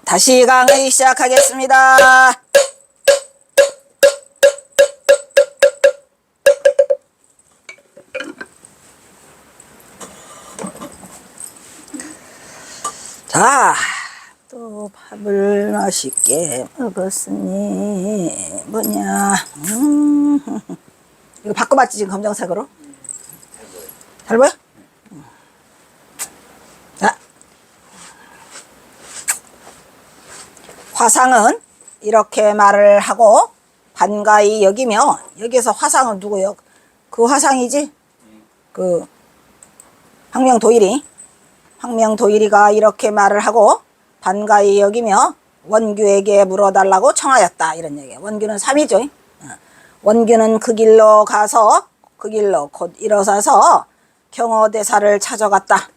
다시 강의 시작하겠습니다. 자, 또 밥을 맛있게 먹었으니 뭐냐, 이거 바꿔봤지 지금 검정색으로? 잘 보여? 자, 화상은 이렇게 말을 하고 반가이 여기며, 여기서 화상은 누구요? 그 화상이지? 그 황명도일이가 이렇게 말을 하고 반가이 여기며 원규에게 물어달라고 청하였다, 이런 얘기야. 원규는 3이죠. 원규는 그 길로 가서 그 길로 곧 일어서서 경호대사를 찾아갔다.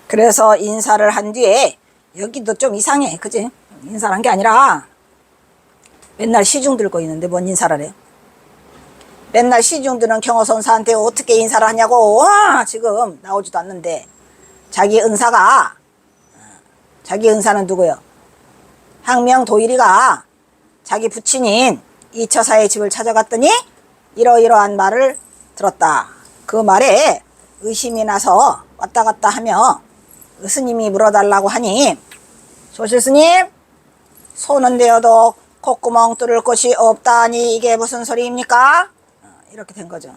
그래서 인사를 한 뒤에, 여기도 좀 이상해, 그지? 인사를 한 게 아니라 맨날 시중 들고 있는데 뭔 인사를 해요? 맨날 시중들은 경호선사한테 어떻게 인사를 하냐고. 와, 지금 나오지도 않는데. 자기 은사는 누구요? 황명도일이가 자기 부친인 이처사의 집을 찾아갔더니 이러이러한 말을 들었다. 그 말에 의심이 나서 왔다 갔다 하며 스님이 물어달라고 하니, 조실스님, 손은 되어도 콧구멍 뚫을 곳이 없다니 이게 무슨 소리입니까? 이렇게 된 거죠.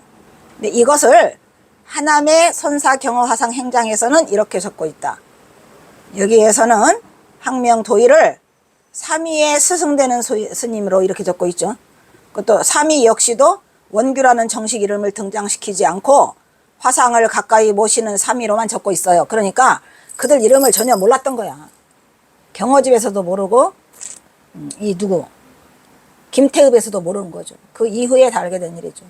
근데 이것을 하남의 선사경허화상 행장에서는 이렇게 적고 있다. 여기에서는 황명도일을 삼위의 스승되는 스님으로 이렇게 적고 있죠. 그것도 삼위 역시도 원규라는 정식 이름을 등장시키지 않고 화상을 가까이 모시는 삼위로만 적고 있어요. 그러니까 그들 이름을 전혀 몰랐던 거야. 경허집에서도 모르고 이 누구 김태읍에서도 모르는 거죠. 그 이후에 다 알게 된 일이죠.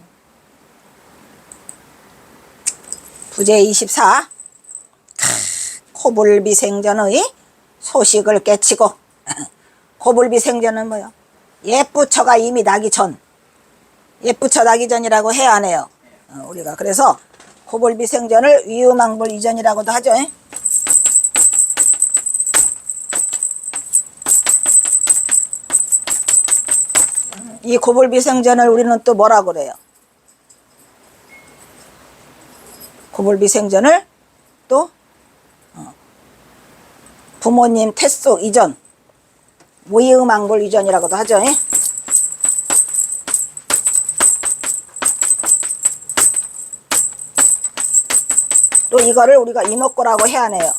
부제 24. 코불비생전의 소식을 깨치고. 코불비생전은 뭐요? 옛부처가 이미 나기 전, 옛부처 나기 전이라고 해야 하네요. 우리가 그래서 코불비생전을 위유망불 이전이라고도 하죠. 이 고불비생전을 우리는 또 뭐라 그래요? 고불비생전을 또 부모님 태속 이전, 위유망불 이전이라고도 하죠. 또 이거를 우리가 이목고라고 해야 하네요.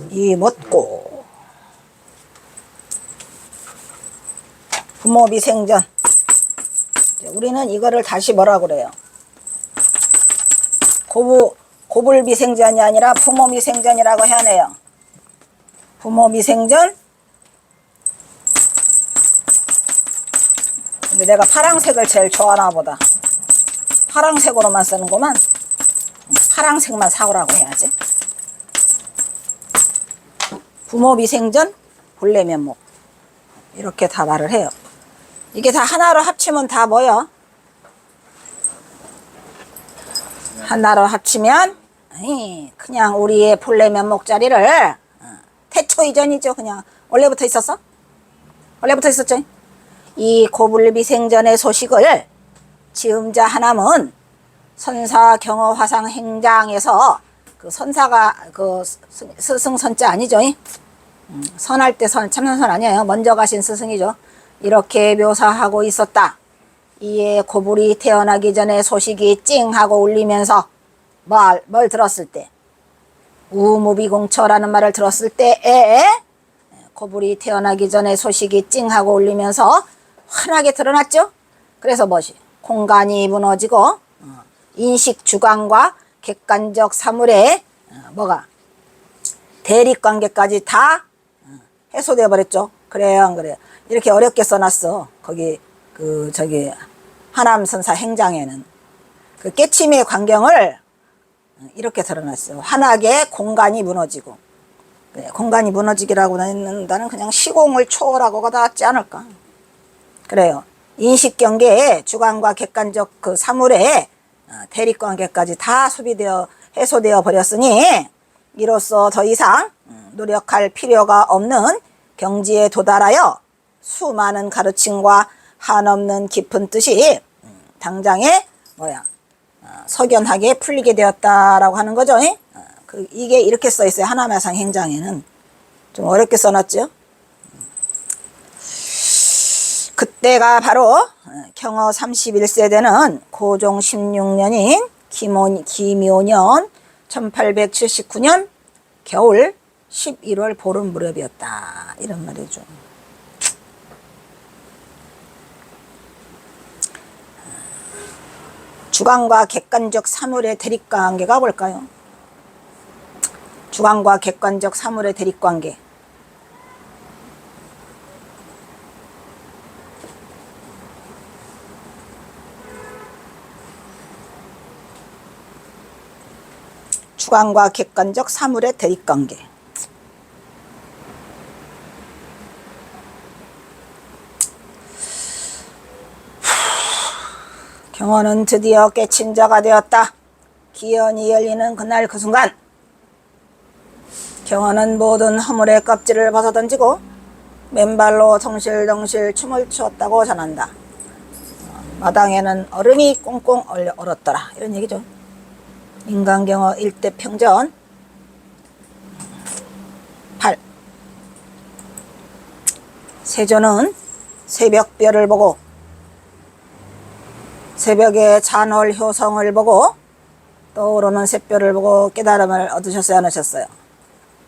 이목고. 부모비생전. 우리는 이거를 다시 뭐라 그래요? 고불비생전이 아니라 부모미생전이라고 해야 하네요. 부모미생전. 근데 내가 파랑색을 제일 좋아하나 보다. 파랑색으로만 쓰는구만. 파랑색만 사오라고 해야지. 부모미생전, 본래면목. 이렇게 다 말을 해요. 이게 다 하나로 합치면 다 뭐요? 하나로 합치면 그냥 우리의 본래 면목자리를 태초 이전이죠. 그냥 원래부터 있었어? 원래부터 있었죠. 이 고불비생전의 소식을 지음자 하남은 선사경허화상 행장에서, 그 선사가 그 스승 선자 아니죠. 선할 때 참선선 아니에요. 먼저 가신 스승이죠. 이렇게 묘사하고 있었다. 이에 고불이 태어나기 전에 소식이 찡하고 울리면서 뭘 들었을 때, 우무비공처라는 말을 들었을 때에 고불이 태어나기 전에 소식이 찡하고 울리면서 환하게 드러났죠. 그래서 뭐지? 공간이 무너지고 인식 주관과 객관적 사물의 뭐가 대립관계까지 다 해소되어 버렸죠. 그래요, 안 그래요? 이렇게 어렵게 써놨어. 거기 저기 하남선사 행장에는 그 깨침의 광경을 이렇게 드러났어요. 환하게 공간이 무너지고. 공간이 무너지기라고 했는다는 그냥 시공을 초월하고가 닿지 않을까. 그래요. 인식경계에 주관과 객관적 그 사물의 대립관계까지 다 소비되어 해소되어 버렸으니 이로써 더 이상 노력할 필요가 없는 경지에 도달하여 수많은 가르침과 한없는 깊은 뜻이 당장에 석연하게 풀리게 되었다라고 하는 거죠. 이게 이렇게 써 있어요. 하나마상 행장에는. 좀 어렵게 써놨죠. 그때가 바로 경어 31세대는 고종 16년인 기묘년 1879년 겨울 11월 보름 무렵이었다. 이런 말이죠. 주관과 객관적 사물의 대립관계가 뭘까요? 주관과 객관적 사물의 대립관계. 주관과 객관적 사물의 대립관계. 경어는 드디어 깨친 자가 되었다. 기연이 열리는 그날 그 순간 경어는 모든 허물의 껍질을 벗어던지고 맨발로 덩실덩실 춤을 추었다고 전한다. 마당에는 얼음이 꽁꽁 얼었더라. 이런 얘기죠. 인간경어 1대 평전 8. 세조는 새벽별을 보고 새벽의 잔월 효성을 보고 떠오르는 샛별을 보고 깨달음을 얻으셨어요, 안 하셨어요?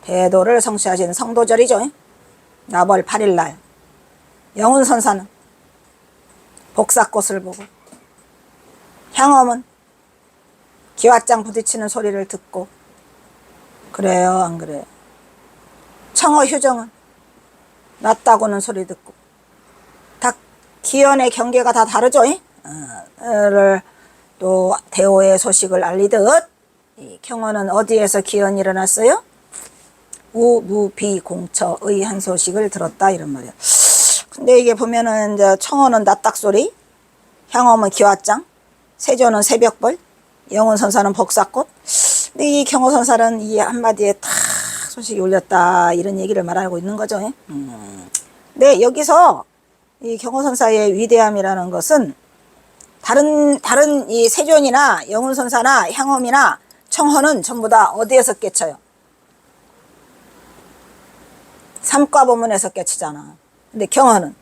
대도를 성취하신 성도절이죠. 나벌 8일날 영운선사는 복사꽃을 보고, 향엄은 기왓장 부딪히는 소리를 듣고, 그래요 안 그래요? 청어 휴정은 낮다고는 소리 듣고, 다 기연의 경계가 다 다르죠. 또 대오의 소식을 알리듯 이 경어는 어디에서 기연이 일어났어요? 우무비공처의 한 소식을 들었다, 이런 말이야. 근데 이게 보면은 이제 청어는 낮닥소리, 향엄은 기왓장, 세조는 새벽벌, 영운선사는 복사꽃. 근데 이 경어선사는 이 한마디에 탁 소식이 울렸다, 이런 얘기를 말하고 있는 거죠. 근데 여기서 이 경어선사의 위대함이라는 것은 다른 이 세존이나 영운선사나 향엄이나 청허는 전부 다 어디에서 깨쳐요? 삼과보문에서 깨치잖아. 근데 경어는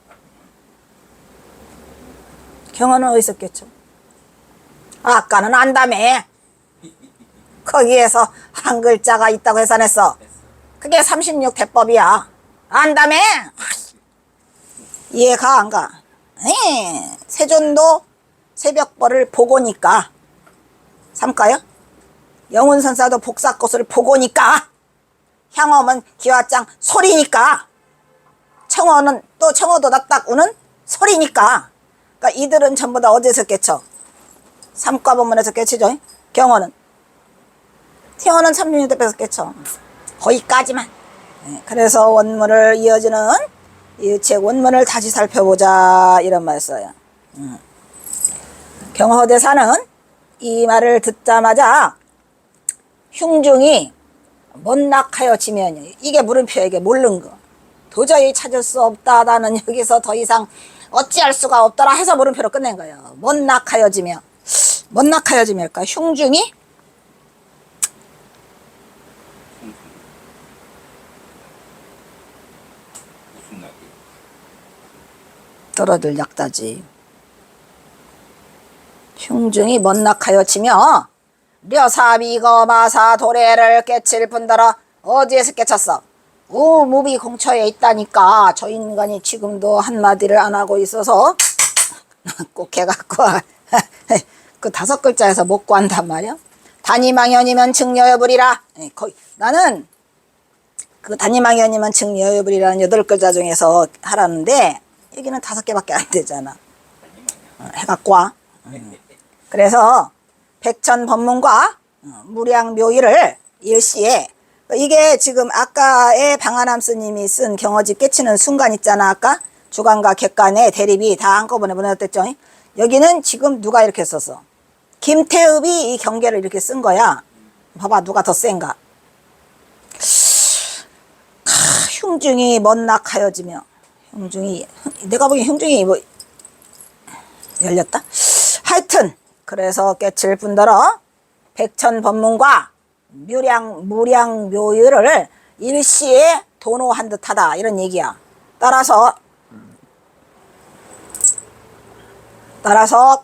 어디서 깨쳐? 아까는 안다며. 거기에서 한 글자가 있다고 해산했어. 그게 36대법이야. 안다며. 이해가 안 가? 세존도 새벽벌을 보고니까 삼가요? 영운선사도 복사꽃을 보고니까, 향엄은 기왓장 소리니까, 청어도 낮딱 우는 소리니까. 그러니까 이들은 전부 다 어디에서 깨쳐? 삼과본문에서 깨치죠. 경어는 36대법에서 깨쳐. 거기까지만. 그래서 원문을 이어지는 이 책 원문을 다시 살펴보자, 이런 말 써요. 경허대사는 이 말을 듣자마자 흉중이 못낙하여 지면, 이게 물음표야. 이게 모르는 거, 도저히 찾을 수 없다, 나는 여기서 더 이상 어찌할 수가 없더라 해서 물음표로 끝낸 거예요. 못낙하여 지면. 못낙하여 지면일까? 흉중이 떨어들 약다지. 흉중이 못낙하여 치며 려사비거 마사 도래를 깨칠 뿐더러 어디에서 깨쳤어? 우무비 공처에 있다니까. 저 인간이 지금도 한마디를 안 하고 있어서 꼭 해갖고 그 5글자에서 못 구한단 말이야. 단임망연이면 증여여불이라. 나는 그 단임망연이면 증여여불이라는 8글자 중에서 하라는데 여기는 5개밖에 안 되잖아. 해갖고 와. 그래서 백천법문과 무량묘의를 일시에, 이게 지금 아까의 방한함 스님이 쓴 경어집 깨치는 순간 있잖아. 아까 주관과 객관의 대립이 다 한꺼번에 보내졌댔죠. 여기는 지금 누가 이렇게 썼어? 김태읍이 이 경계를 이렇게 쓴 거야. 봐봐, 누가 더 센가. 흉중이 먼낙하여지며, 흉중이, 내가 보기엔 흉중이 뭐 열렸다. 하여튼 그래서 깨칠 뿐더러 백천법문과 무량묘율을 일시에 도노한 듯하다, 이런 얘기야. 따라서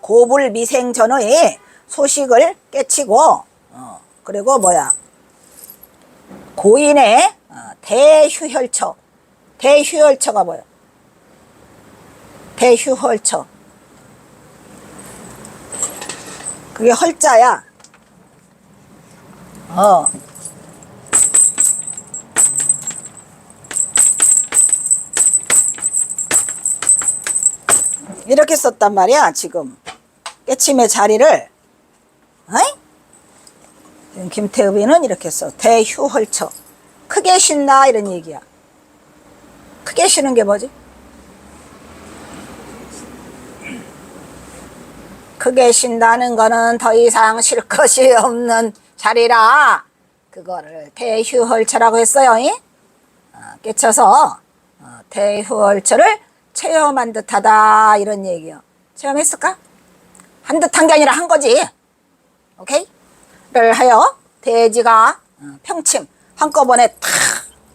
고불미생전의 소식을 깨치고, 그리고 뭐야, 고인의 대휴혈처가 뭐야? 대휴혈처. 그게 헐자야. 이렇게 썼단 말이야. 지금 깨침의 자리를, 지금 김태읍이는 이렇게 써. 대휴헐처. 크게 쉰다, 이런 얘기야. 크게 쉬는 게 뭐지? 크게 쉰다는 거는 더 이상 쉴 것이 없는 자리라, 그거를 대휴헐처라고 했어요. 깨쳐서 대휴헐처를 체험한 듯하다, 이런 얘기요. 체험했을까? 한 듯한 게 아니라 한 거지. 오케이? 를 하여 대지가 평침 한꺼번에 탁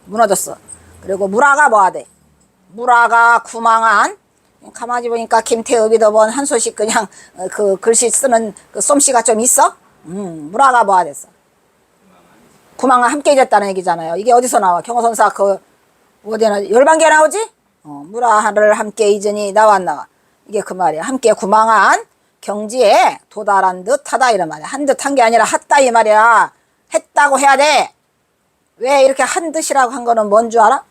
무너졌어. 그리고 무라가 뭐하대? 무라가 구망한, 가만히 보니까 김태읍이도 뭔 한 소식 그냥 그 글씨 쓰는 그 솜씨가 좀 있어? 무라가 뭐하댔어? 구망과 함께 잊었다는 얘기잖아요. 이게 어디서 나와? 경호선사 그 어디나 열반기에 나오지? 무라를 함께 잊으니 나와 안 나와? 이게 그 말이야. 함께 구망한 경지에 도달한 듯하다, 이런 말이야. 한 듯한 게 아니라 했다, 이 말이야. 했다고 해야 돼. 왜 이렇게 한 듯이라고 한 거는 뭔 줄 알아?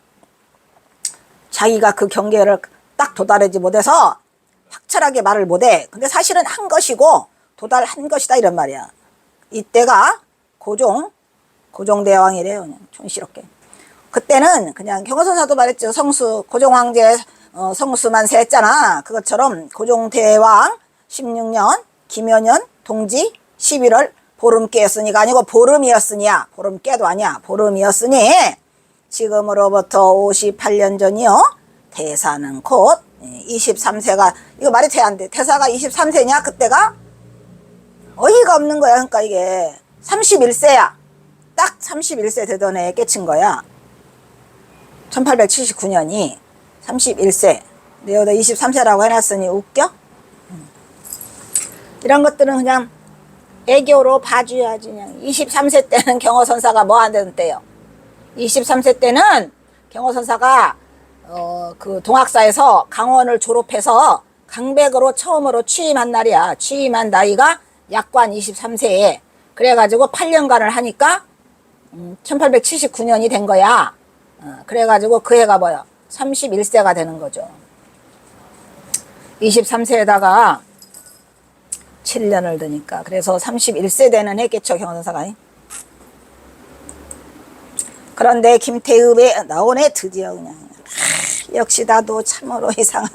자기가 그 경계를 딱 도달하지 못해서 확철하게 말을 못해. 근데 사실은 한 것이고 도달한 것이다, 이런 말이야. 이때가 고종대왕이래요. 그냥 촌스럽게. 그때는 그냥 경호선사도 말했죠. 고종황제 성수만세 했잖아. 그것처럼 고종대왕 16년 김여년 동지 11월 보름깨였으니가 아니고 보름이었으니야. 보름깨도 아니야. 보름이었으니 지금으로부터 58년 전이요. 대사는 곧 23세가, 이거 말이 돼 안 돼? 대사가 23세냐 그때가? 어이가 없는 거야. 그러니까 이게 31세야. 딱 31세 되던 애에 깨친 거야. 1879년이 31세. 근데 여기다 23세라고 해놨으니 웃겨? 이런 것들은 그냥 애교로 봐줘야지. 그냥 23세 때는 경호선사가 뭐 하는 때요? 23세 때는 경호선사가 그 동학사에서 강원을 졸업해서 강백으로 처음으로 취임한 날이야. 취임한 나이가 약관 23세에. 그래가지고 8년간을 하니까 1879년이 된 거야. 그래가지고 그 해가 뭐야? 31세가 되는 거죠. 23세에다가 7년을 드니까. 그래서 31세 되는 해겠죠, 경호선사가. 그런데 김태읍에 나오네, 드디어 그냥. 역시 나도 참으로 이상한.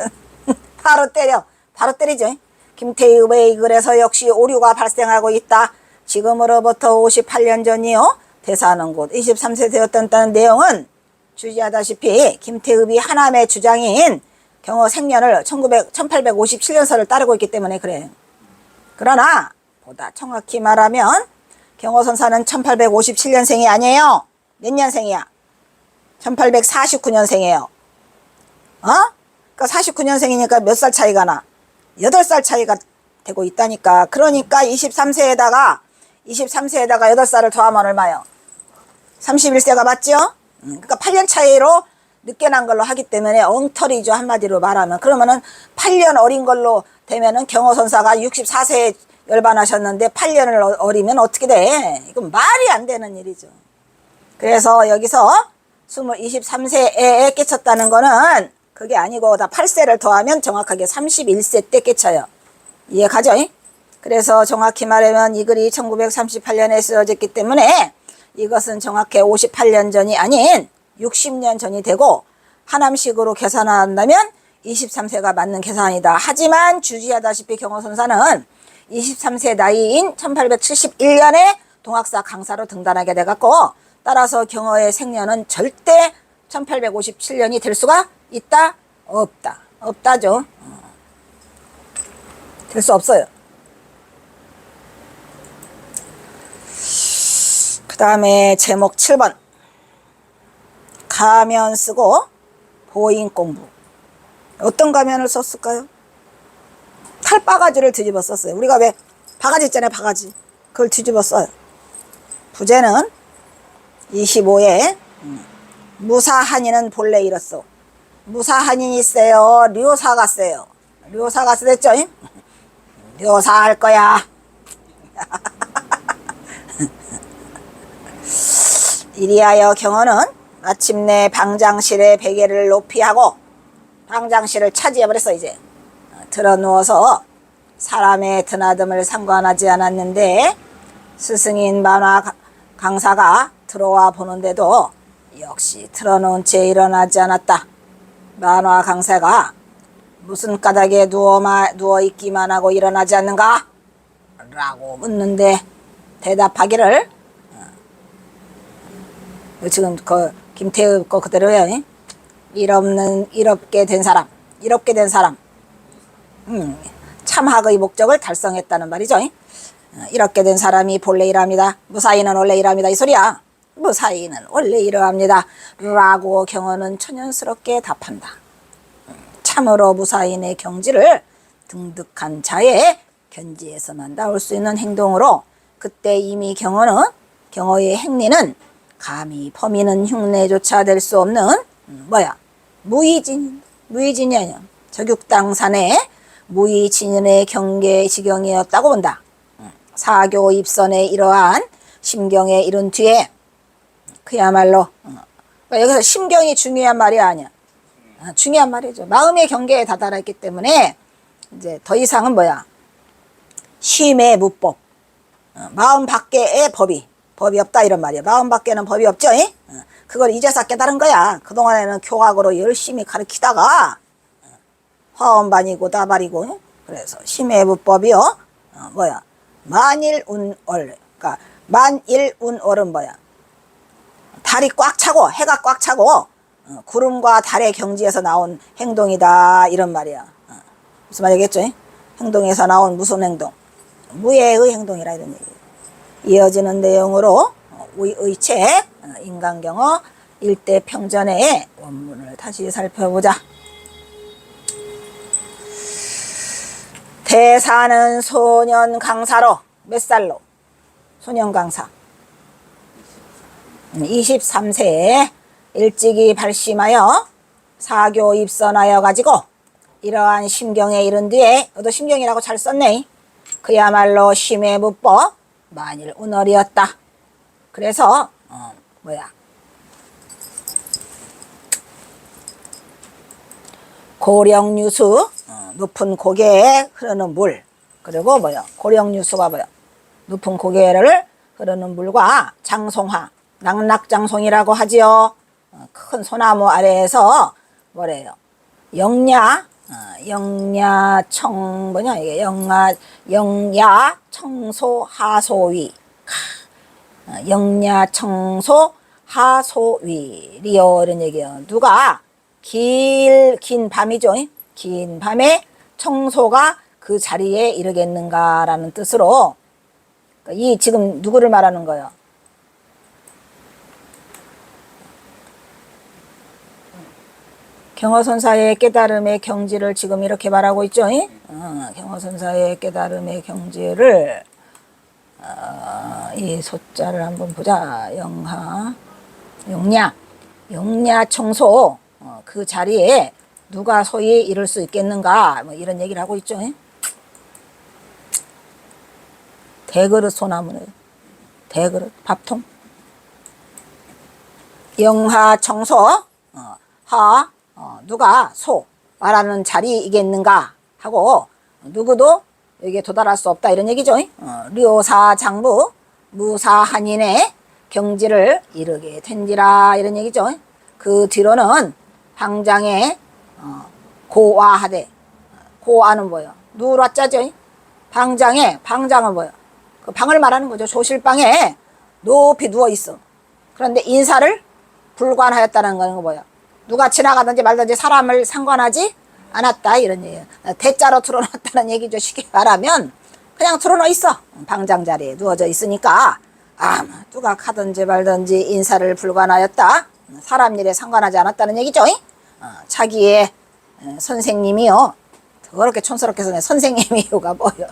바로 때리죠. 김태읍의 글에서 역시 오류가 발생하고 있다. 지금으로부터 58년 전이요. 대사는 곧 23세 되었다는 내용은 주지하다시피 김태읍이 하남의 주장인 경호 생년을 1857년서를 따르고 있기 때문에 그래. 그러나 보다 정확히 말하면 경호선사는 1857년생이 아니에요. 몇 년생이야? 1849년생이에요. 그러니까 49년생이니까 몇 살 차이가 나? 8살 차이가 되고 있다니까. 그러니까 23세에다가 8살을 더하면 얼마요? 31세가 맞죠? 그러니까 8년 차이로 늦게 난 걸로 하기 때문에 엉터리죠, 한마디로 말하면. 그러면은 8년 어린 걸로 되면은 경호선사가 64세에 열반하셨는데 8년을 어리면 어떻게 돼? 이건 말이 안 되는 일이죠. 그래서 여기서 23세에 깨쳤다는 거는 그게 아니고 다 8세를 더하면 정확하게 31세 때 깨쳐요. 이해가죠? 그래서 정확히 말하면 이 글이 1938년에 쓰여졌기 때문에 이것은 정확히 58년 전이 아닌 60년 전이 되고 하남식으로 계산한다면 23세가 맞는 계산이다. 하지만 주지하다시피 경호선사는 23세 나이인 1871년에 동학사 강사로 등단하게 돼갖고 따라서 경어의 생년은 절대 1857년이 될 수가 있다? 없다. 없다죠. 될 수 없어요. 그 다음에 제목 7번. 가면 쓰고 보인 공부. 어떤 가면을 썼을까요? 탈바가지를 뒤집어 썼어요. 우리가 왜 바가지 있잖아요. 바가지. 그걸 뒤집어 써요. 부제는 25에 무사한이는 본래 이렇소. 무사한인이 세요. 료사가 세요. 료사가 쓰댔죠? 료사 할 거야. 이리하여 경어는 마침내 방장실의 베개를 높이 하고 방장실을 차지해버렸어. 이제 드러누워서 사람의 드나듦을 상관하지 않았는데 스승인 만화 강사가 들어와 보는데도 역시 틀어놓은 채 일어나지 않았다. 만화 강사가 무슨 까닭에 누워있기만 하고 일어나지 않는가? 라고 묻는데 대답하기를 지금 그 김태읍 거 그대로요. 이롭게 된 사람 참학의 목적을 달성했다는 말이죠. 이렇게 된 사람이 본래 이러합니다. 무사히는 원래 이러합니다. 이 소리야. 무사히는 원래 이러합니다. 라고 경어는 천연스럽게 답한다. 참으로 무사인의 경지를 등득한 자의 견지에서만 나올 수 있는 행동으로 그때 이미 경어의 행리는 감히 범인은 흉내조차 될 수 없는 무의진이 아니야. 저육당산의 무의진의 경계 지경이었다고 본다. 사교 입선의 이러한 심경에 이른 뒤에 그야말로 그러니까 여기서 심경이 중요한 말이 아니야. 중요한 말이죠. 마음의 경계에 다다랐기 때문에 이제 더 이상은 쉼의 무법. 마음 밖에의 법이 없다 이런 말이야. 마음 밖에는 법이 없죠. 그걸 이제서 깨달은 거야. 그동안에는 교학으로 열심히 가르치다가 화엄반이고 다발이고 그래서 쉼의 무법이요. 만일운월. 그러니까 만일운월은 달이 꽉 차고 해가 꽉 차고 구름과 달의 경지에서 나온 행동이다 이런 말이야. 무슨 말이겠죠? 행동에서 나온 무슨 행동? 무예의 행동이라 이런 얘기예요. 이어지는 내용으로 의책 인간경어 일대평전의 원문을 다시 살펴보자. 대사는 소년 강사로 몇 살로? 소년 강사 23세에 일찍이 발심하여 사교 입선하여 가지고 이러한 심경에 이른 뒤에 너도 심경이라고 잘 썼네. 그야말로 쉼의 무법 만일 운월이었다. 그래서 고령유수 높은 고개에 흐르는 물. 그리고 고령유수가 높은 고개를 흐르는 물과 장송화 낙낙장송이라고 하지요. 큰 소나무 아래에서 영야청 이게 영야청소 하소위 영야청소 하소위 리오 이런 얘기예요. 누가 긴 밤이죠. 긴 밤에 청소가 그 자리에 이르겠는가라는 뜻으로 이 지금 누구를 말하는 거예요? 경어선사의 깨달음의 경지를 지금 이렇게 말하고 있죠. 경어선사의 깨달음의 경지를 이 소자를 한번 보자. 영야 청소 그 자리에 누가 소위 이룰 수 있겠는가 이런 얘기를 하고 있죠. 대그릇 소나무네. 대그릇 밥통. 영하 청소 누가 소 말하는 자리이겠는가 하고 누구도 여기에 도달할 수 없다 이런 얘기죠. 료사 장부 무사한인의 경지를 이르게 된지라 이런 얘기죠. 그 뒤로는 방장에 고와하되 고와는 누라자죠. 방장은 그 방을 말하는 거죠. 조실방에 높이 누워있어. 그런데 인사를 불관하였다는 건 뭐야? 누가 지나가든지 말든지 사람을 상관하지 않았다 이런 얘기예요. 대자로 틀어놨다는 얘기죠. 쉽게 말하면 그냥 틀어놓어 있어. 방장 자리에 누워져 있으니까 누가 가든지 말든지 인사를 불관하였다. 사람 일에 상관하지 않았다는 얘기죠. 자기의 선생님이요. 그렇게 촌스럽게 써네. 선생님이요가 뭐요?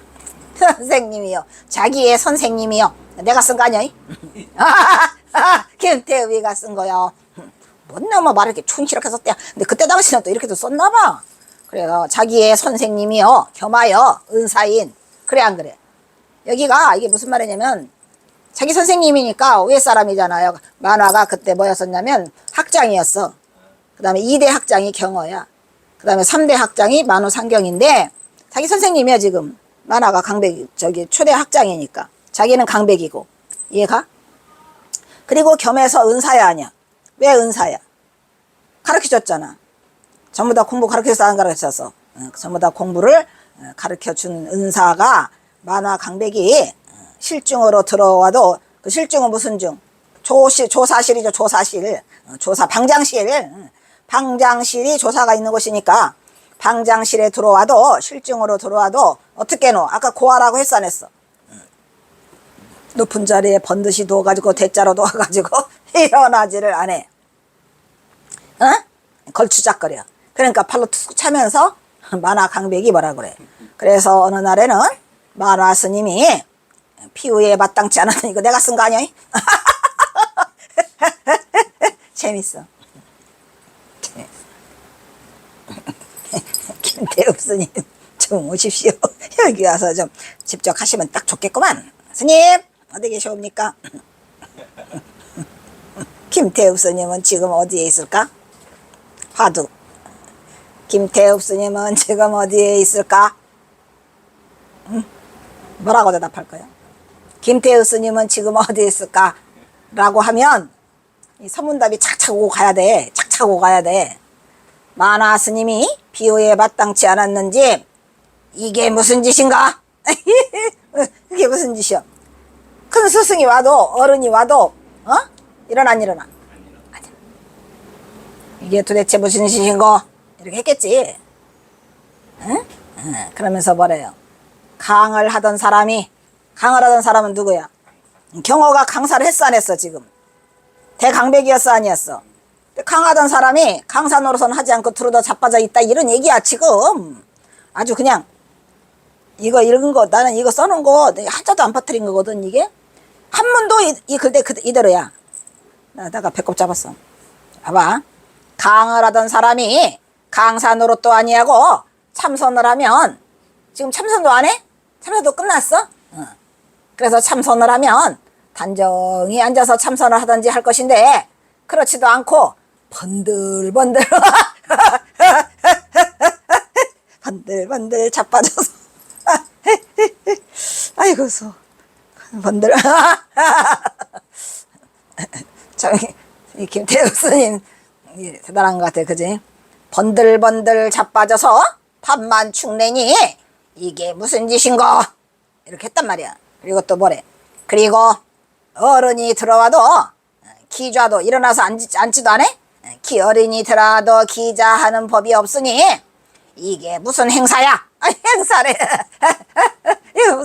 선생님이요. 자기의 선생님이요. 내가 쓴 거 아니야? 김태우이가 쓴 거요. 뭔 뭐 말을 이렇게 촌스럽게 썼대요. 근데 그때 당시는 또 이렇게도 썼나 봐. 그래서 자기의 선생님이요. 겸하여 은사인. 그래 안 그래? 여기가 이게 무슨 말이냐면 자기 선생님이니까 위에 사람이잖아요. 만화가 그때 뭐였었냐면 학장이었어. 그 다음에 2대 학장이 경어야. 그 다음에 3대 학장이 만호 상경인데 자기 선생님이야 지금. 만화가 강백 저기 초대 학장이니까 자기는 강백이고 이해가? 그리고 겸해서 은사야 아니야. 왜 은사야? 가르쳐줬잖아. 전부 다 공부 가르쳐서 안 가르쳤어. 전부 다 공부를 가르쳐준 은사가 만화 강백이 실중으로 들어와도 그 실중은 무슨 중? 조사실이죠. 조사실. 조사 방장실. 방장실이 조사가 있는 곳이니까 방장실에 들어와도 실중으로 들어와도 어떻게 놓? 아까 고하라고 했어 안 했어? 높은 자리에 번듯이 누워가지고 대자로 누워가지고 일어나지를 안 해. 걸추작거려. 그러니까 팔로 툭 차면서 만화 강백이 뭐라 그래. 그래서 어느 날에는 만화 스님이 피우에 마땅치 않았던 이거 내가 쓴 거 아니야? 재밌어. 김태우 스님 좀 오십시오. 여기 와서 좀 직접 하시면 딱 좋겠구만. 스님 어디 계시옵니까? 김태우 스님은 지금 어디에 있을까? 화두. 김태우 스님은 지금 어디에 있을까? 뭐라고 대답할 거야? 김태우 스님은 지금 어디에 있을까? 라고 하면 이 서문답이 착착 오고 가야 돼. 착착 오고 가야 돼. 만화 스님이 비유에 마땅치 않았는지 이게 무슨 짓인가? 이게 무슨 짓이야? 큰 스승이 와도 어른이 와도 일어나 안 일어나? 이게 도대체 무슨 짓인고? 이렇게 했겠지. 응? 그러면서 뭐래요? 강을 하던 사람은 누구야? 경호가 강사를 했어 안 했어 지금? 대강백이었어 아니었어? 강하던 사람이 강사 노릇은 하지 않고 들어도 자빠져 있다 이런 얘기야 지금. 아주 그냥 이거 읽은 거 나는 이거 써놓은 거 하자도 안 퍼뜨린 거거든. 이게 한문도 이 글대 이대로야. 나다가 배꼽 잡았어. 봐봐. 강을 하던 사람이 강사 노릇도 아니하고 참선을 하면 지금 참선도 안 해? 참선도 끝났어? 그래서 참선을 하면 단정히 앉아서 참선을 하든지 할 것인데 그렇지도 않고 번들번들 번들번들 자빠져서 아이고 소 번들 이 김태우 스님 대단한 것 같아 그지? 번들번들 자빠져서 밥만 축내니 이게 무슨 짓인고 이렇게 했단 말이야. 그리고 또 뭐래? 그리고 어른이 들어와도 기좌도 일어나서 앉지도 않아? 어른이 들어와도 기자하는 법이 없으니 이게 무슨 행사야? 행사래. 이거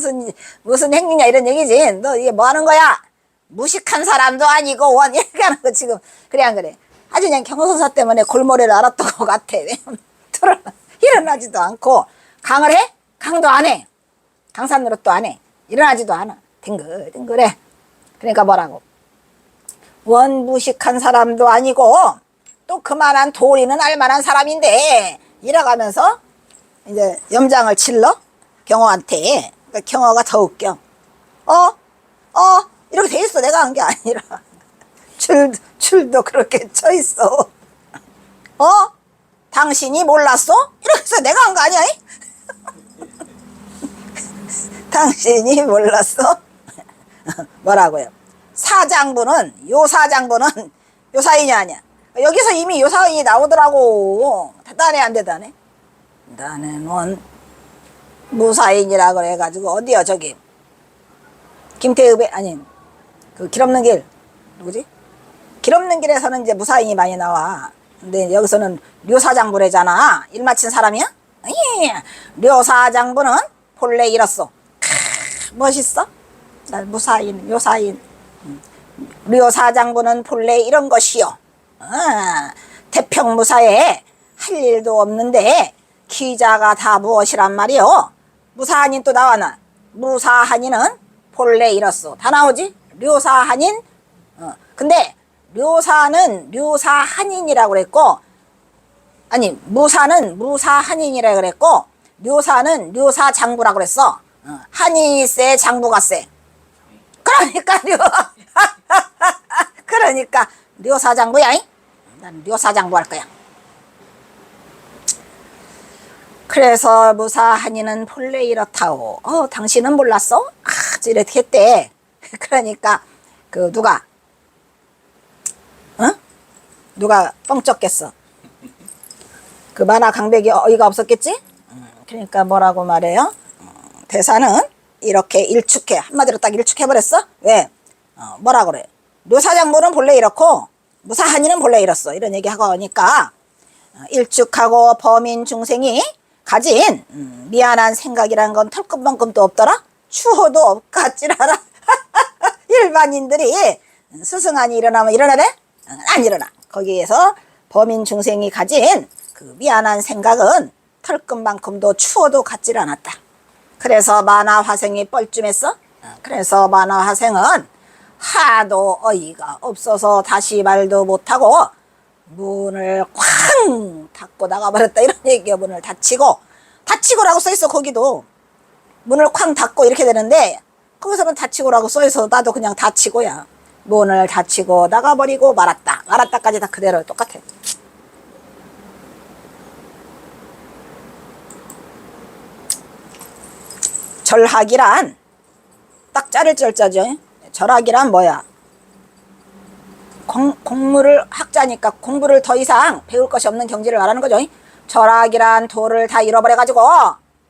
무슨 행위냐 이런 얘기지. 너 이게 뭐 하는 거야? 무식한 사람도 아니고 원 이렇게 하는 거 지금. 그래 안 그래? 아주 그냥 경호선사 때문에 골머리를 앓았던 것 같아. 일어나지도 않고 강을 해? 강도 안 해. 강산 노릇도 안 해. 일어나지도 않아. 댕글댕글해. 그러니까 뭐라고? 원무식한 사람도 아니고 또 그만한 도리는 알만한 사람인데 이래가면서 이제 염장을 칠러 경호한테. 그러니까 경호가 더 웃겨. 이렇게 돼 있어. 내가 한 게 아니라 줄도 그렇게 쳐 있어. 당신이 몰랐어? 이렇게 해서 내가 한 거 아니야? 당신이 몰랐어? 뭐라고요? 요사장부는 요사인이 아니야. 여기서 이미 요사인이 나오더라고. 대단해 안 대단해? 나는 무사인이라 그래가지고 어디요 저기 김태읍에 아니 그 길 없는 길 누구지? 길 없는 길에서는 이제 무사인이 많이 나와. 근데 여기서는 료사장부래잖아. 일 마친 사람이야? 료사장부는 본래 이렇소. 멋있어? 날 무사인, 료사인. 료사장부는 본래 이런 것이요. 태평무사에 할 일도 없는데 기자가 다 무엇이란 말이요. 무사한인 또 나와나. 무사한인은 본래 이렇소. 다 나오지? 료사한인. 근데 료사는 료사한인이라고 그랬고, 아니 무사는 무사한인이라고 그랬고, 료사는 료사장부라고 그랬어. 한이 세 장부가 세. 그러니까 그러니까 료사장부야. 난 료사장부 할 거야. 그래서 무사한이는 본래 이렇다오. 당신은 몰랐어? 이렇게 했대. 그러니까 그 누가 뻥쩍겠어. 그 만화 강백이 어이가 없었겠지? 그러니까 뭐라고 말해요? 대사는 이렇게 일축해. 한마디로 딱 일축해버렸어. 왜? 뭐라 그래? 료사장부는 본래 이렇고 무사한이는 본래 이렇소. 이런 얘기하고 하니까 일축하고 범인 중생이 가진 미안한 생각이라는 건 털끝만큼도 없더라. 추호도 없같지라라. 일반인들이 스승한이 일어나면 일어나래? 안 일어나. 거기에서 범인 중생이 가진 그 미안한 생각은 털끝만큼도 추워도 같질 않았다. 그래서 만화화생이 뻘쭘했어. 그래서 만화화생은 하도 어이가 없어서 다시 말도 못하고 문을 쾅 닫고 나가버렸다. 이런 얘기야. 문을 닫히고라고 써있어. 거기도 문을 쾅 닫고 이렇게 되는데 거기서는 닫히고라고 써있어. 나도 그냥 닫히고야. 문을 닫히고 나가버리고 말았다까지 다 그대로 똑같아. 절학이란 딱 자를 절자죠. 절학이란 뭐야? 공부를 학자니까 공부를 더 이상 배울 것이 없는 경지를 말하는 거죠. 절학이란 도를 다 잃어버려가지고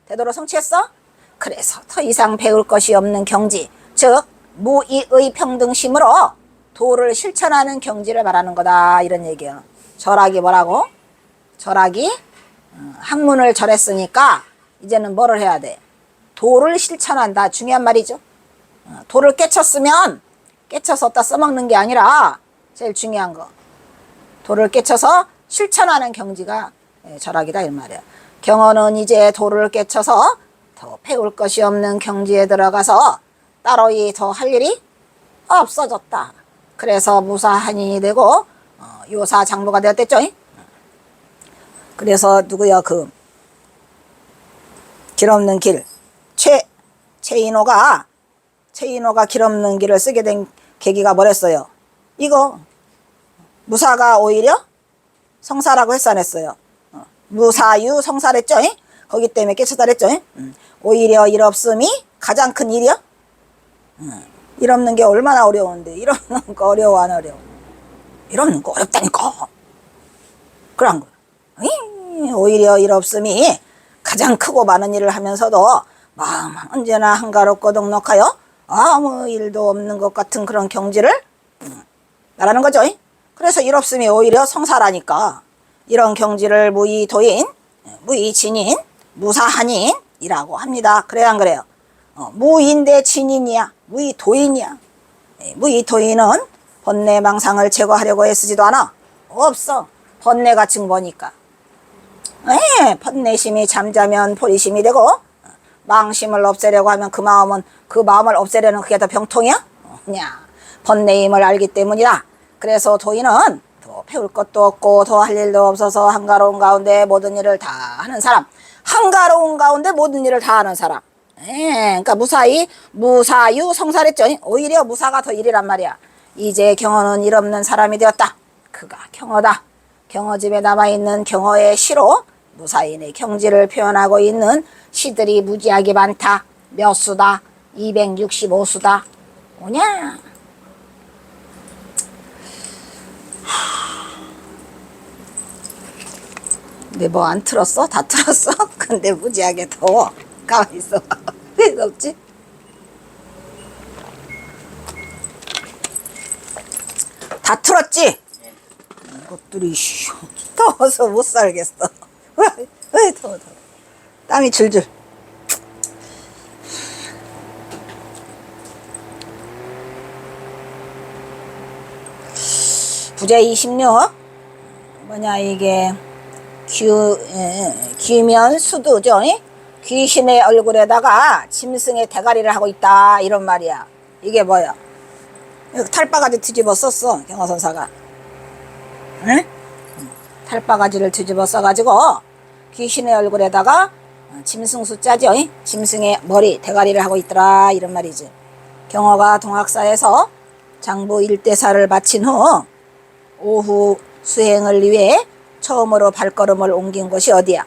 대도로 성취했어? 그래서 더 이상 배울 것이 없는 경지, 즉 무의의 평등심으로 도를 실천하는 경지를 말하는 거다. 이런 얘기예요. 절학이 뭐라고? 절학이 학문을 절했으니까 이제는 뭐를 해야 돼? 도를 실천한다. 중요한 말이죠. 도를 깨쳐서 어디다 써먹는 게 아니라 제일 중요한 거. 도를 깨쳐서 실천하는 경지가 절학이다. 이 말이야. 경어는 이제 도를 깨쳐서 더 배울 것이 없는 경지에 들어가서 따로이 더 할 일이 없어졌다. 그래서 무사한인이 되고 요사장부가 되었댔죠. 그래서 누구야? 그 길 없는 길 최인호가 길 없는 길을 쓰게 된 계기가 뭐랬어요? 이거 무사가 오히려 성사라고 했어 안 했어요? 무사유 성사랬죠. 거기 때문에 깨쳤다 그랬죠. 오히려 일 없음이 가장 큰 일이요. 일 없는 게 얼마나 어려운데. 일 없는 거 어려워 안 어려워? 일 없는 거 어렵다니까. 그런 거. 오히려 일 없음이 가장 크고 많은 일을 하면서도 마음은 언제나 한가롭고 넉넉하여 아무 일도 없는 것 같은 그런 경지를 말하는 거죠. 그래서 일 없음이 오히려 성사라니까. 이런 경지를 무의도인, 무의진인, 무사한인이라고 합니다. 그래요 안 그래요? 무인대 진인이야. 무의도인이야. 무의도인은 번뇌망상을 제거하려고 애쓰지도 않아. 없어. 번뇌가 증거니까. 번뇌심이 잠자면 포리심이 되고 망심을 없애려고 하면 그 마음을 없애려는 그게 더 병통이야? 번뇌임을 알기 때문이다. 그래서 도인은 더 배울 것도 없고 더 할 일도 없어서 한가로운 가운데 모든 일을 다 하는 사람. 한가로운 가운데 모든 일을 다 하는 사람. 그러니까 무사유 성사랬죠. 오히려 무사가 더 일이란 말이야. 이제 경어는 일 없는 사람이 되었다. 그가 경어다. 경어집에 남아있는 경어의 시로 무사인의 경지를 표현하고 있는 시들이 무지하게 많다. 몇 수다? 265수다. 오냐? 근데 뭐 안 틀었어? 다 틀었어? 근데 무지하게 더워. 가만히 있어. 왜 없지? 다 틀었지? 이것들이 더워서 못 살겠어. 왜 더워. 땀이 줄줄. 부제 26 뭐냐 이게 귀면 수두죠. 귀신의 얼굴에다가 짐승의 대가리를 하고 있다 이런 말이야. 이게 뭐야? 탈바가지 뒤집어 썼어 경허선사가. 응? 탈바가지를 뒤집어 써가지고 귀신의 얼굴에다가 짐승 숫자죠. 짐승의 머리 대가리를 하고 있더라 이런 말이지. 경허가 동학사에서 장부 일대사를 마친 후 오후 수행을 위해 처음으로 발걸음을 옮긴 곳이 어디야?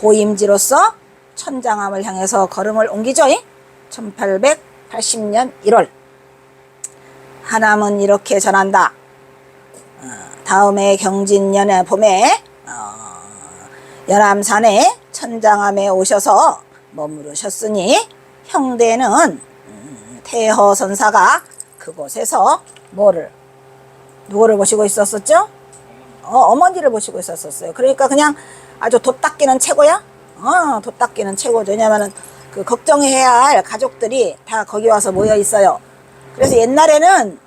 보임지로서 천장암을 향해서 걸음을 옮기죠. 1880년 1월 하남은 이렇게 전한다. 다음에 경진년의 봄에 연암산에 천장암에 오셔서 머무르셨으니 형대는 태허선사가 그곳에서 누구를 모시고 있었었죠? 어머니를 모시고 있었어요. 그러니까 그냥 아주 돛 닦기는 최고야? 돛 닦기는 최고죠. 왜냐면은 그 걱정해야 할 가족들이 다 거기 와서 모여 있어요. 그래서 옛날에는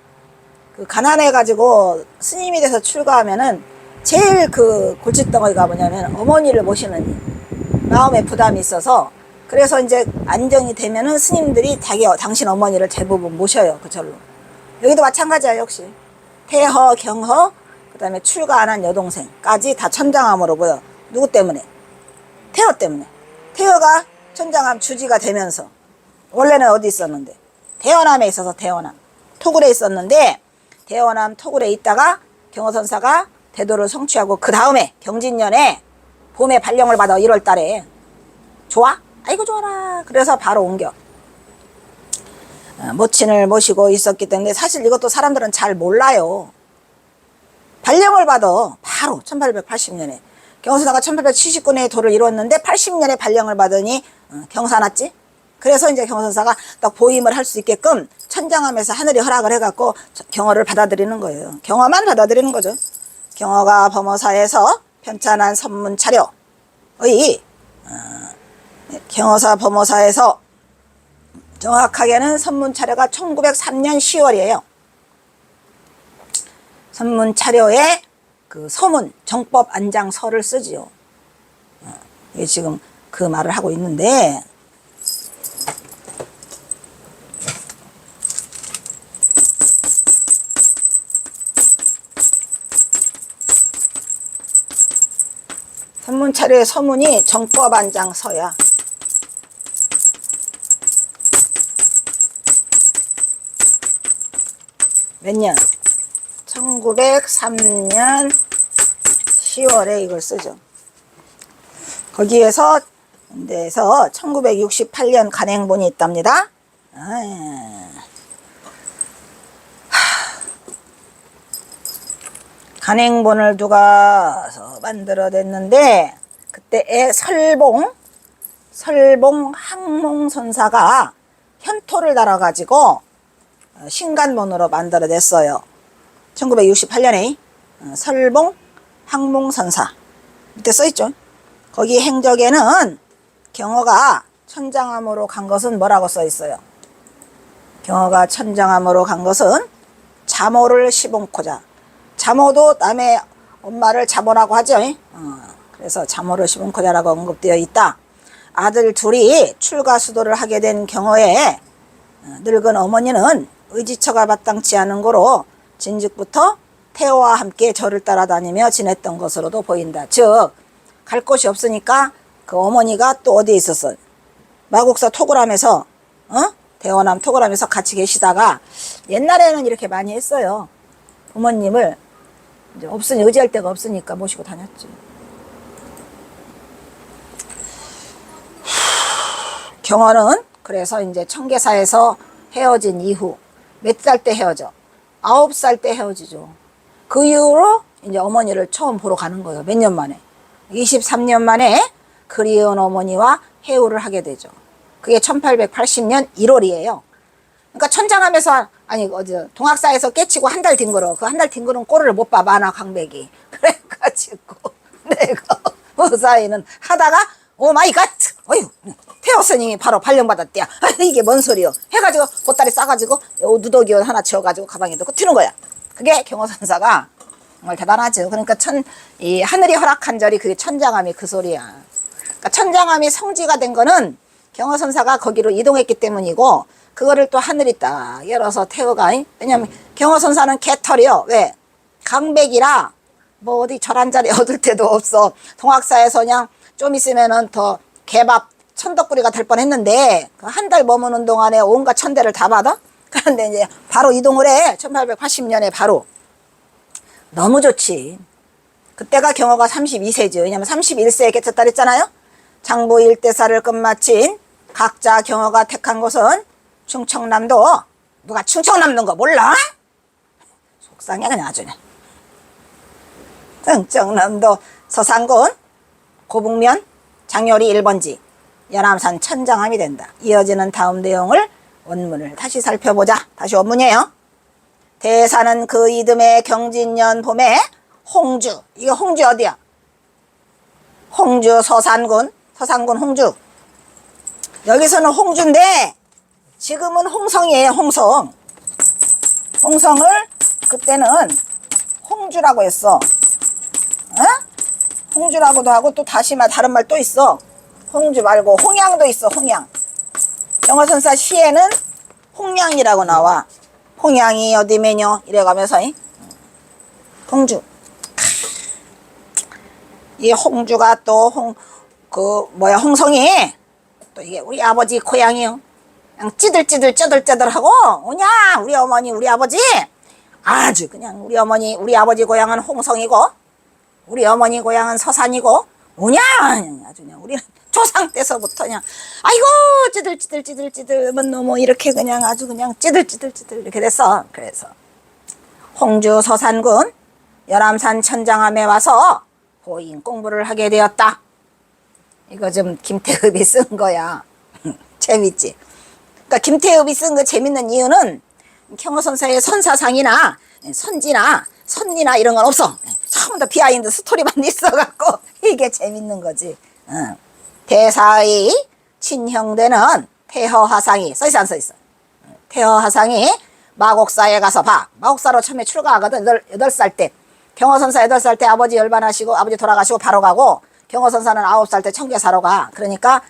그 가난해가지고 스님이 돼서 출가하면은 제일 그 골칫덩어리가 뭐냐면 어머니를 모시는 마음에 부담이 있어서 그래서 이제 안정이 되면은 스님들이 당신 어머니를 대부분 모셔요. 그 절로. 여기도 마찬가지야 역시. 태허, 경허, 그 다음에 출가 안 한 여동생까지 다 천장암으로 모여. 누구 때문에? 태허 때문에. 태허가 천장암 주지가 되면서 원래는 어디 있었는데? 대원암에 있어서 대원암. 토굴에 있었는데 대원암 토굴에 있다가 경허선사가 대도를 성취하고 그 다음에 경진년에 봄에 발령을 받아 1월 달에. 좋아? 아이고 좋아라. 그래서 바로 옮겨. 모친을 모시고 있었기 때문에 사실 이것도 사람들은 잘 몰라요. 발령을 받아 바로 1880년에 경허선사가 1879년에 도를 이뤘는데 80년에 발령을 받으니 경사났지. 그래서 이제 경허선사가 딱 보임을 할 수 있게끔 천장암에서 하늘이 허락을 해갖고 경허를 받아들이는 거예요. 경허만 받아들이는 거죠. 경허가 범어사에서 편찬한 선문차려의 경허사 범어사에서 정확하게는 선문차려가 1903년 10월이에요. 선문차려에 그 서문 정법 안장서를 쓰지요. 이게 지금 그 말을 하고 있는데 선문차려의 서문이 정법 안장서야. 몇 년? 1903년 10월에 이걸 쓰죠. 거기에서 1968년 간행본이 있답니다. 간행본을 누가 만들어냈는데 그때의 설봉 항몽선사가 현토를 달아가지고 신간본으로 만들어냈어요. 1968년에 설봉 항몽선사 밑에 써있죠. 거기 행적에는 경허가 천장암으로 간 것은 뭐라고 써있어요? 경허가 천장암으로 간 것은 자모를 시봉코자. 자모도 남의 엄마를 자모라고 하죠. 그래서 자모를 시봉코자라고 언급되어 있다. 아들 둘이 출가 수도를 하게 된 경허에 늙은 어머니는 의지처가 마땅치 않은 고로 진즉부터 태호와 함께 절을 따라다니며 지냈던 것으로도 보인다. 즉 갈 곳이 없으니까 그 어머니가 또 어디에 있었어? 마곡사 토굴암에서 대원암 토굴암에서 같이 계시다가 옛날에는 이렇게 많이 했어요. 부모님을 이제 의지할 데가 없으니까 모시고 다녔지. 경허는 그래서 이제 청계사에서 헤어진 이후 몇 살 때 헤어져? 9살 때 헤어지죠. 그 이후로 이제 어머니를 처음 보러 가는 거예요. 몇 년 만에? 23년 만에 그리운 어머니와 회우를 하게 되죠. 그게 1880년 1월이에요. 그러니까 천장암에서 아니 어제 동학사에서 깨치고 한 달 뒹굴어. 그 한 달 뒹굴은 꼴을 못 봐. 만화 강백이. 그래가지고 내가 무사히는 하다가 오 마이 갓! 어휴, 태호 스님이 바로 발령받았대요. 아, 이게 뭔 소리요? 해가지고 보따리 싸가지고 누더기 하나 채워가지고 가방에 넣고 튀는 거야. 그게 경호선사가 정말 대단하죠. 그러니까 이 하늘이 허락한 절이 그게 천장암이 그 소리야. 그러니까 천장암이 성지가 된 거는 경호선사가 거기로 이동했기 때문이고, 그거를 또 하늘이 딱 열어서 태호가, 왜냐면 경호선사는 개털이요. 왜? 강백이라 뭐 어디 절 한 자리 얻을 데도 없어. 동학사에서 그냥 좀 있으면은 더 개밥 천덕꾸리가 될 뻔했는데, 그 한 달 머무는 동안에 온갖 천대를 다 받아. 그런데 이제 바로 이동을 해. 1880년에 바로. 너무 좋지. 그때가 경호가 32세죠. 왜냐면 31세에 개쳤다 그랬잖아요. 장부 일대사를 끝마친 각자 경호가 택한 곳은 충청남도. 누가 충청남도인 거 몰라? 속상해 그냥 아주 그냥. 충청남도 서산군 고북면 장요리 1번지 연암산 천장암이 된다. 이어지는 다음 내용을 원문을 다시 살펴보자. 다시 원문이에요. 대사는 그 이듬해 경진년 봄에 홍주, 이게 홍주 어디야? 홍주 서산군 홍주. 여기서는 홍주인데 지금은 홍성이에요. 홍성. 홍성을 그때는 홍주라고 했어. 어? 홍주라고도 하고 또 다시 다른 말 또 있어. 홍주 말고 홍양도 있어. 홍양. 경호선사 시에는 홍양이라고 나와. 홍양이 어디매뇨 이래가면서 홍주. 이 홍주가 또 홍성이 또 이게 우리 아버지 고향이요. 그냥 찌들찌들 쩌들쩌들하고 오냐 우리 어머니 우리 아버지 아주 그냥 우리 어머니 우리 아버지 고향은 홍성이고 우리 어머니 고향은 서산이고 오냐 아주 그냥 우리는 조상 때서부터 그냥 아이고 찌들찌들 뭐 이렇게 그냥 아주 그냥 찌들찌들 이렇게 됐어. 그래서 홍주 서산군 열암산 천장암에 와서 보인 공부를 하게 되었다. 이거 좀 김태흡이 쓴 거야. 재밌지? 그러니까 김태흡이 쓴 거 재밌는 이유는 경호선사의 선사상이나 선지나 선리나 이런 건 없어. 처음 다 비하인드 스토리만 있어갖고 이게 재밌는 거지. 대사의 친형되는 태허화상이 써있어 안 써있어? 태허화상이 마곡사에 가서 봐. 마곡사로 처음에 출가하거든. 8살 때. 경호선사 8살 때 아버지 열반하시고 아버지 돌아가시고 바로 가고, 경호선사는 9살 때 청계사로 가. 그러니까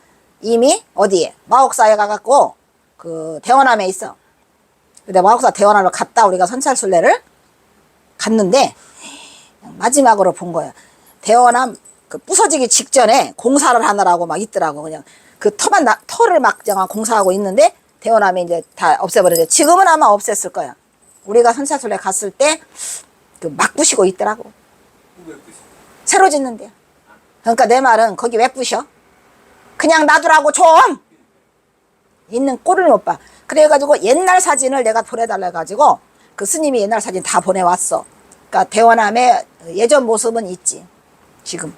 이미 어디에? 마곡사에 가갖고 그 대원암에 있어. 근데 마곡사 대원암을 갔다 우리가 선찰순례를 갔는데 마지막으로 본 거야. 대원암 그 부서지기 직전에 공사를 하느라고 막 있더라고. 그냥 그 터를 막 공사하고 있는데 대원암이 이제 다 없애버렸는데 지금은 아마 없앴을 거야. 우리가 선찰순례 갔을 때 그 막 부시고 있더라고. 새로 짓는데요. 그러니까 내 말은 거기 왜 부셔? 그냥 놔두라고 좀! 있는 꼴을 못 봐. 그래가지고 옛날 사진을 내가 보내달라 해가지고 그 스님이 옛날 사진 다 보내왔어. 그러니까 대원암의 예전 모습은 있지. 지금.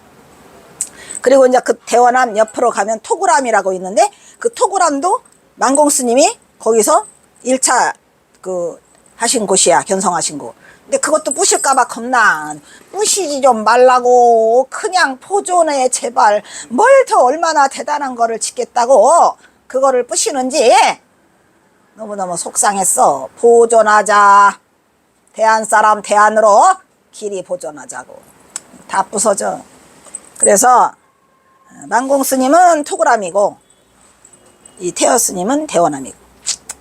그리고 이제 그 대원암 옆으로 가면 토구람이라고 있는데 그 토구람도 만공 스님이 거기서 1차 그 하신 곳이야. 견성하신 곳. 근데 그것도 부실까봐 겁나. 부시지 좀 말라고. 그냥 포존해 제발. 뭘 더 얼마나 대단한 거를 짓겠다고 그거를 부시는지 너무너무 속상했어. 보존하자. 대한 사람 대안으로 길이 보존하자고. 다 부서져. 그래서 만공 스님은 토구람이고 이 태어 스님은 대원암이고.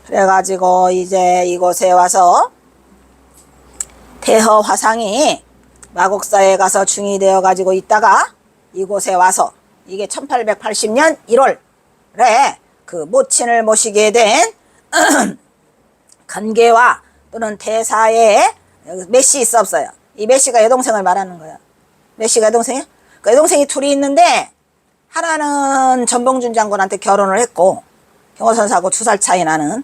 그래가지고 이제 이곳에 와서 태허 화상이 마곡사에 가서 중이 되어 가지고 있다가 이곳에 와서 이게 1880년 1월에 그 모친을 모시게 된 간계와 또는 대사의 메시 있어 없어요? 이 메시가 여동생을 말하는 거야. 메시가 여동생이야? 그 여동생이 둘이 있는데 하나는 전봉준 장군한테 결혼을 했고 경호선사하고 2살 차이 나는,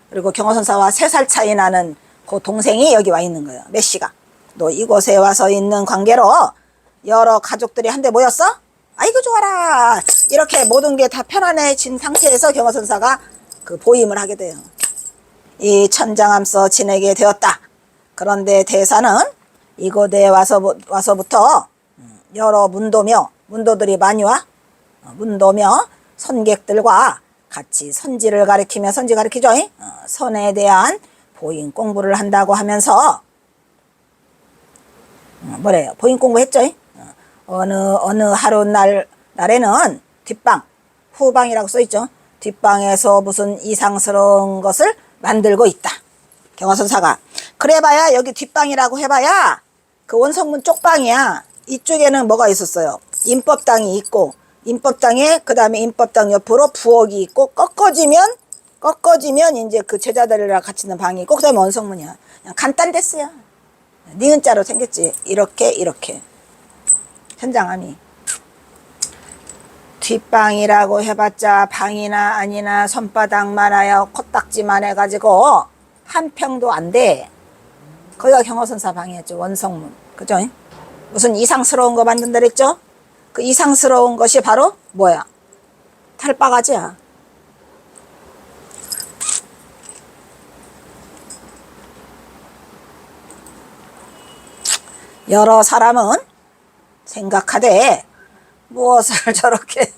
그리고 경호선사와 3살 차이 나는 그 동생이 여기 와 있는 거예요. 메시가. 또 이곳에 와서 있는 관계로 여러 가족들이 한데 모였어? 아이고 좋아라. 이렇게 모든 게 다 편안해진 상태에서 경호선사가 그 보임을 하게 돼요. 이 천장함써 지내게 되었다. 그런데 대사는 이곳에 와서부터 여러 문도들이 많이 와. 문도며 선객들과 같이 선지를 가리키며, 선지 가리키죠. 선에 대한 보인 공부를 한다고 하면서 뭐래요? 보인 공부했죠. 어느 하루 날에는 뒷방, 후방이라고 써있죠. 뒷방에서 무슨 이상스러운 것을 만들고 있다. 경화선사가. 그래봐야 여기 뒷방이라고 해봐야 그 원성문 쪽방이야. 이쪽에는 뭐가 있었어요? 임법당이 있고, 임법당에 그 다음에 임법당 옆으로 부엌이 있고, 꺾어지면 이제 그 제자들이랑 같이 있는 방이 있고, 그 다음에 원성문이야. 그냥 간단됐어요. 니은자로 생겼지. 이렇게 현장함이. 뒷방이라고 해봤자 방이나 아니나 손바닥만 하여 코딱지만 해가지고 한 평도 안 돼. 거기가 경허선사 방이었죠. 원성문. 그죠? 무슨 이상스러운 거 만든다 그랬죠? 그 이상스러운 것이 바로 뭐야? 탈바가지야. 여러 사람은 생각하되 무엇을 저렇게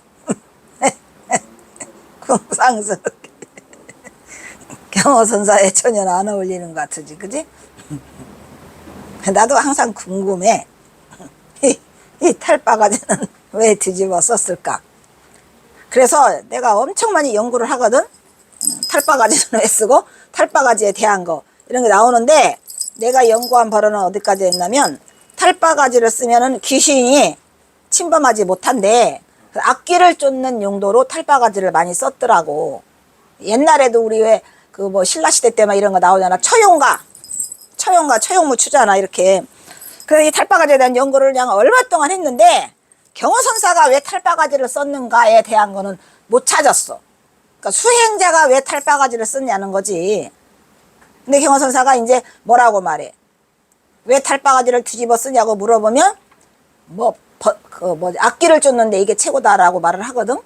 궁상스럽게 경허선사에 전혀 안 어울리는 것 같으지, 그지? 나도 항상 궁금해. 이 탈바가지는 왜 뒤집어 썼을까? 그래서 내가 엄청 많이 연구를 하거든. 탈바가지는 왜 쓰고 탈바가지에 대한 거 이런 게 나오는데, 내가 연구한 바로는 어디까지 했냐면, 탈바가지를 쓰면은 귀신이 침범하지 못한데 악기를 쫓는 용도로 탈바가지를 많이 썼더라고. 옛날에도 우리 왜 그 뭐 신라시대 때 막 이런 거 나오잖아. 처용무 추잖아, 이렇게. 그래서 이 탈바가지에 대한 연구를 그냥 얼마 동안 했는데, 경허선사가 왜 탈바가지를 썼는가에 대한 거는 못 찾았어. 그러니까 수행자가 왜 탈바가지를 썼냐는 거지. 근데 경허선사가 이제 뭐라고 말해? 왜 탈바가지를 뒤집어 쓰냐고 물어보면 악기를 쫓는데 이게 최고다라고 말을 하거든.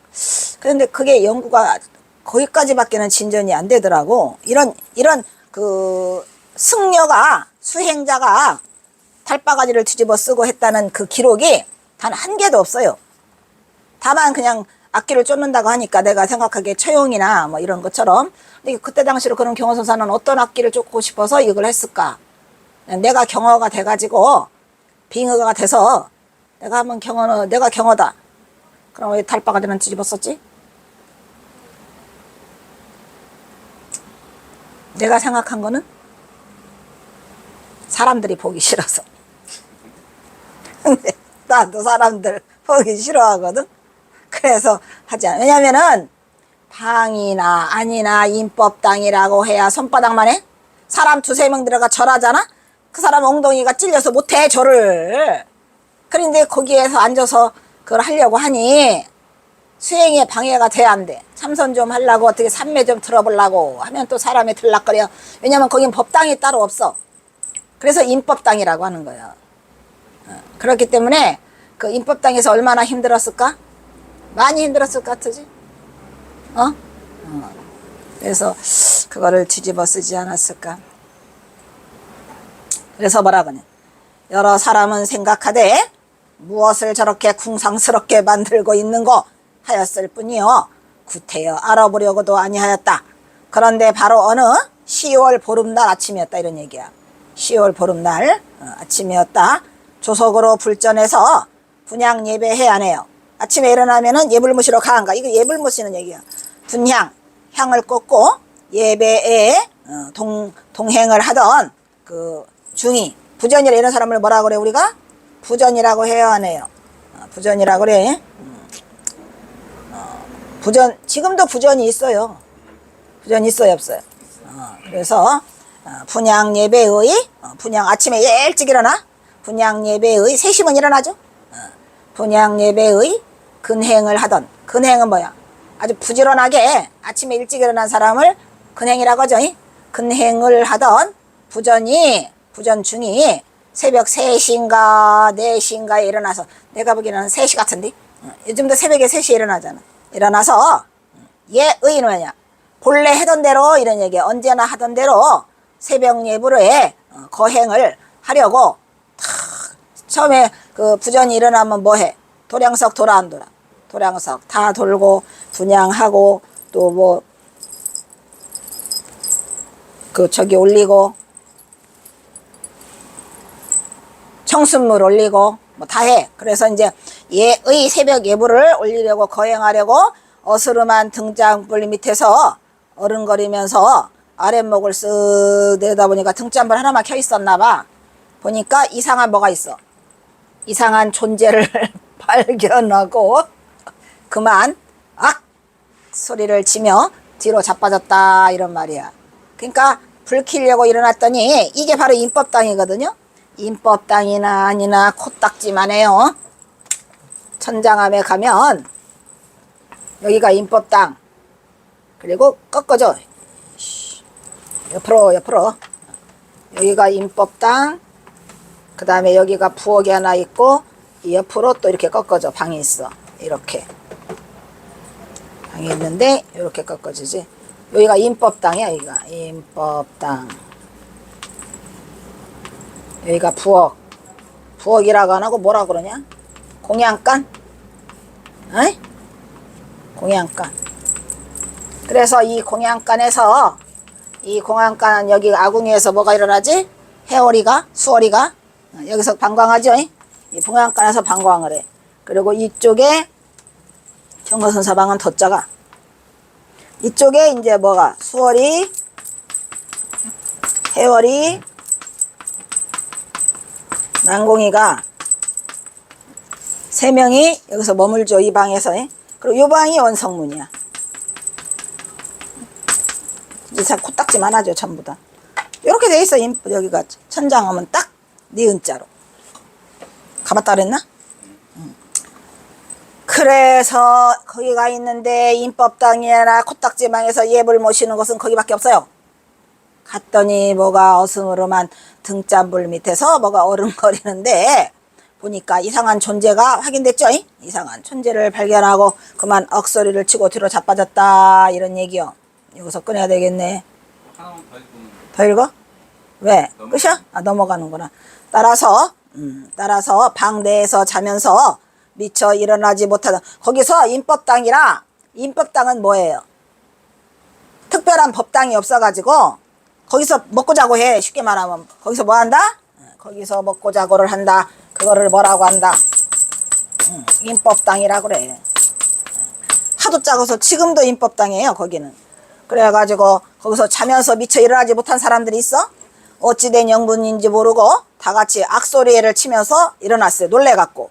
그런데 그게 연구가 거기까지밖에는 진전이 안 되더라고. 이런 그 승려가, 수행자가 탈바가지를 뒤집어 쓰고 했다는 그 기록이 단 한 개도 없어요. 다만 그냥 악기를 쫓는다고 하니까 내가 생각하기에 처용이나 뭐 이런 것처럼. 근데 그때 당시로 그런 경허선사는 어떤 악기를 쫓고 싶어서 이걸 했을까? 내가 경허가 돼가지고 빙의가 돼서 내가 한번 내가 경허다. 그럼 왜 탈바가지는 뒤집어 썼지? 내가 생각한 거는 사람들이 보기 싫어서. 근데 나도 사람들 보기 싫어하거든. 그래서 하지 않아. 왜냐면은 방이나 아니나 임법당이라고 해야 손바닥만 해? 사람 두세 명 들어가 절하잖아? 그 사람 엉덩이가 찔려서 못해, 절을. 그런데 거기에서 앉아서 그걸 하려고 하니 수행에 방해가 돼야 안 돼. 참선 좀 하려고, 어떻게 삼매 좀 들어보려고 하면 또 사람이 들락거려. 왜냐면 거긴 법당이 따로 없어. 그래서 임법당이라고 하는 거예요. 그렇기 때문에 그 임법당에서 얼마나 힘들었을까? 많이 힘들었을 것 같으지? 그래서 그거를 뒤집어 쓰지 않았을까? 그래서 뭐라 그러냐? 여러 사람은 생각하되 무엇을 저렇게 궁상스럽게 만들고 있는고 하였을 뿐이요 구태여 알아보려고도 아니하였다. 그런데 바로 어느 10월 보름날 아침이었다, 이런 얘기야. 10월 보름날 아침이었다. 조석으로 불전해서 분향 예배해 안 해요. 아침에 일어나면은 예불 모시러 가는가. 이거 예불 모시는 얘기야. 분향, 향을 꽂고 예배에 동행을 하던 그 중이, 부전이라 이런 사람을 뭐라 그래 우리가? 부전이라고 해요, 안 해요? 부전이라고 그래. 부전, 지금도 부전이 있어요. 부전이 있어요, 없어요? 그래서 분향 예배의 분향, 아침에 일찍 일어나 분향 예배의 3시면 일어나죠. 분향 예배의 근행을 하던, 근행은 뭐야? 아주 부지런하게 아침에 일찍 일어난 사람을 근행이라고 하죠. 근행을 하던 부전 중이 새벽 3시인가 4시인가에 일어나서, 내가 보기에는 3시 같은데, 요즘도 새벽에 3시에 일어나잖아. 일어나서 예의 뭐냐? 본래 하던 대로 이런 얘기, 언제나 하던 대로 새벽 예불에 거행을 하려고 처음에 그 부전이 일어나면 뭐해? 도량석 돌아 안 돌아? 도량석 다 돌고 분양하고 또 뭐 그 저기 올리고 청순물 올리고 뭐 다 해. 그래서 이제 예의 새벽 예불을 올리려고 거행하려고 어스름한 등잔불 밑에서 어른거리면서 아랫목을 쓱 내다보니까 등잔불 하나만 켜 있었나 봐. 보니까 이상한 뭐가 있어. 이상한 존재를 발견하고 그만 악 소리를 치며 뒤로 자빠졌다 이런 말이야. 그러니까 불 켜려고 일어났더니 이게 바로 임법당이거든요. 임법당이나 아니나 코딱지만 해요. 천장암에 가면 여기가 임법당. 그리고 꺾어져. 옆으로 여기가 임법당. 그 다음에 여기가 부엌이 하나 있고 이 옆으로 또 이렇게 꺾어져. 방이 있어. 이렇게 방이 있는데 이렇게 꺾어지지. 여기가 임법당이야. 여기가 임법당. 여기가 부엌. 부엌이라고 안 하고 뭐라 그러냐? 공양간? 어이? 공양간. 그래서 이 공양간에서 이 공양간 여기 아궁이에서 뭐가 일어나지? 해오리가? 수오리가? 여기서 방광하죠? 이 공양간에서 방광을 해. 그리고 이쪽에 경거선사방은 더 작아. 이쪽에 이제 뭐가? 수오리, 해오리, 난공이가 세 명이 여기서 머물죠. 이 방에서. 그리고 이 방이 원성문이야. 이사 코딱지만 하죠. 전부 다. 이렇게 돼 있어. 여기가 천장하면 딱 니은자로. 가봤다 그랬나? 그래서 거기가 있는데 임법당이나 코딱지방에서 예불 모시는 곳은 거기밖에 없어요. 갔더니 뭐가 어스름한 등잔불 밑에서 뭐가 어른거리는데 보니까 이상한 존재가 확인됐죠? 이상한 존재를 발견하고 그만 억소리를 치고 뒤로 자빠졌다 이런 얘기요. 여기서 꺼내야 되겠네. 더 읽어? 왜? 끝이야? 아, 넘어가는구나. 따라서 방 내에서 자면서 미처 일어나지 못하다. 거기서 임법당이라, 임법당은 뭐예요? 특별한 법당이 없어가지고 거기서 먹고 자고 해. 쉽게 말하면 거기서 뭐 한다? 거기서 먹고 자고를 한다. 그거를 뭐라고 한다? 임법당이라고 그래. 하도 작아서 지금도 임법당이에요. 거기는. 그래가지고 거기서 자면서 미처 일어나지 못한 사람들이 있어? 어찌된 영분인지 모르고 다 같이 악소리를 치면서 일어났어요. 놀래갖고.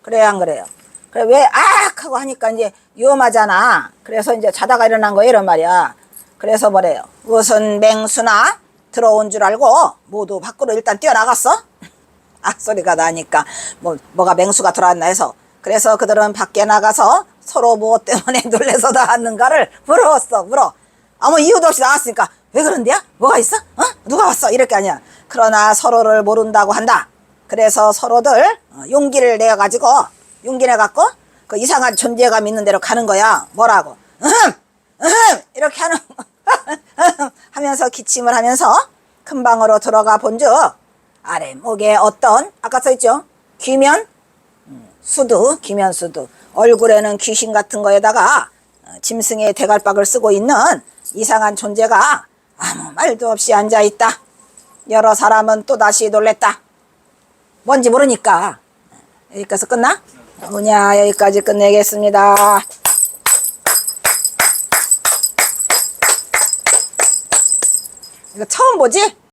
그래요, 안 그래요? 그래, 왜, 악! 하고 하니까 이제 위험하잖아. 그래서 이제 자다가 일어난 거예요, 이런 말이야. 그래서 뭐래요? 무슨 맹수나 들어온 줄 알고 모두 밖으로 일단 뛰어나갔어? 악소리가 나니까 뭐가 맹수가 들어왔나 해서. 그래서 그들은 밖에 나가서 서로 무엇 때문에 놀래서 나왔는가를 물어. 아무 이유도 없이 나왔으니까 왜 그런데야? 뭐가 있어? 누가 왔어? 이렇게 아니야. 그러나 서로를 모른다고 한다. 그래서 서로들 용기를 내가지고 용기 내갖고 그 이상한 존재감 있는 데로 가는 거야. 뭐라고? 이렇게 하는 하면서 기침을 하면서 큰 방으로 들어가 본즉 아랫목에 어떤 아까 써있죠? 귀면 수두 얼굴에는 귀신 같은 거에다가 짐승의 대갈박을 쓰고 있는 이상한 존재가 아무 말도 없이 앉아있다. 여러 사람은 또다시 놀랬다. 뭔지 모르니까. 여기까지 끝나? 뭐냐, 여기까지 끝내겠습니다. 이거 처음 보지?